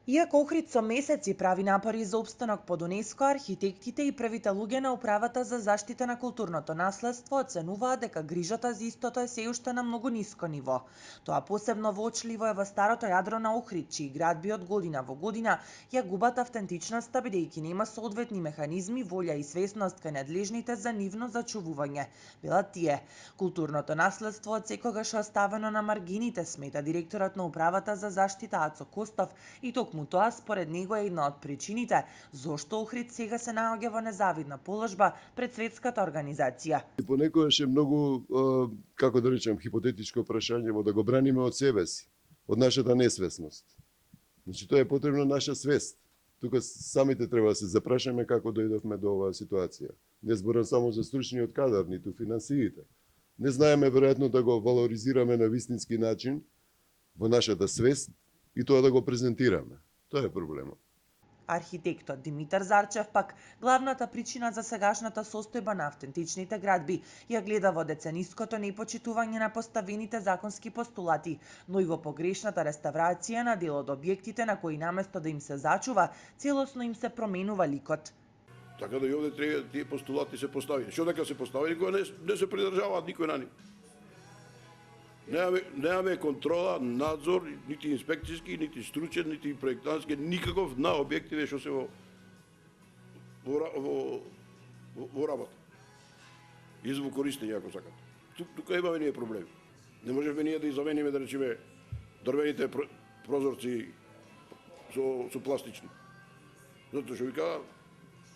Иако Охрид со месеци прави напори за опстанок под УНЕСКО, архитектите и првите луѓе на управата за заштита на културното наследство оценуваат дека грижата за истото е сѐ уште на многу ниско ниво. Тоа посебно воочливо е во старото јадро на Охрид, чии градби од година во година ја губат автентичноста бидејќи нема соодветни механизми, волја и свесност кај надлежните за нивно зачувување, велат тие. Културното наследство од секогаш е оставено на маргините, смета директорот на управата за заштита Ацо Костов, и токму тоа според него е една од причините зошто Охрид сега се наоѓа во незавидна положба пред светската организација. И понекогаш е многу, како да речем, хипотетичко прашање во да го браниме од себе си, од нашата несвесност. Значи, тоа е потребно наша свест. Тука самите треба да се запрашаме како дојдовме до оваа ситуација. Не зборам само за стручниот кадар, ниту финансиите. Не знаеме веројатно да го валоризираме на вистински начин во нашата свест и тоа да го презентираме. Тоа е проблемот. Архитектот Димитар Зарчев пак главната причина за сегашната состојба на автентичните градби ја гледа во децениското непочитување на поставените законски постулати, но и во погрешната реставрација на дел од објектите на кои наместо да им се зачува, целосно им се променува ликот. Така да и овде треба тие постулати се поставени. Што дека се поставени кога не се придржаваат никој на нив. Немаме контрола, надзор, нити инспекцијски, нити стручен, нити проектантски, никаков на објективе што се во работа. И во користење, ако сакате. Тука имаме ние проблеми. Не можеме ние да изамениме, да речеме, дрвените прозорци со пластични. Затоа што вика,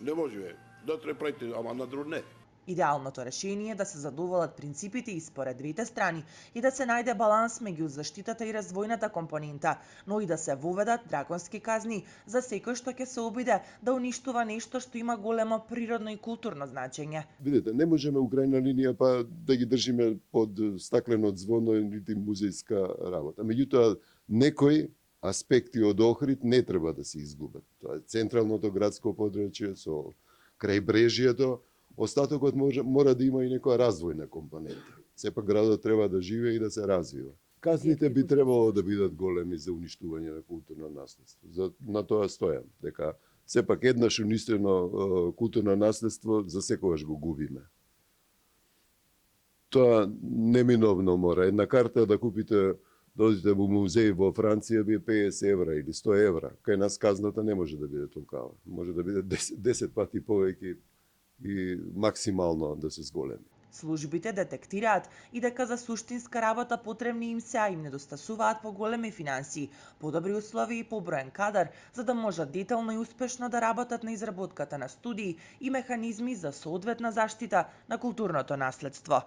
не може, да треба правите, ама на друг не. Идеалното решение е да се задоволат принципите и според двете страни и да се најде баланс меѓу заштитата и развојната компонента, но и да се воведат драконски казни за секој што ќе се обиде да уништува нешто што има големо природно и културно значење. Видете, не можеме у крајна линија па да ги држиме под стаклено звоно нити музејска работа. Меѓутоа, некои аспекти од Охрид не треба да се изгубат. Тоа е централното градско подрачје со крајбрежјето. Остатокот мора да има и некоја развојна компонента. Сепак градот треба да живее и да се развива. Казните би требало да бидат големи за уништување на културно наследство. На тоа стојам, дека сепак еднаш уништено културно наследство за секогаш го губиме. Тоа неминовно мора. Една карта да купите, да одите во музеј во Франција би 50 евра или 100 евра. Кај нас казната не може да биде толкава. Може да биде 10 пати повеќе и максимално да се зголеми. Службите детектираат и дека за суштинска работа потребни им се, а им недостасуваат поголеми финансии, подобри услови и поброен кадар, за да можат детално и успешно да работат на изработката на студии и механизми за соодветна заштита на културното наследство.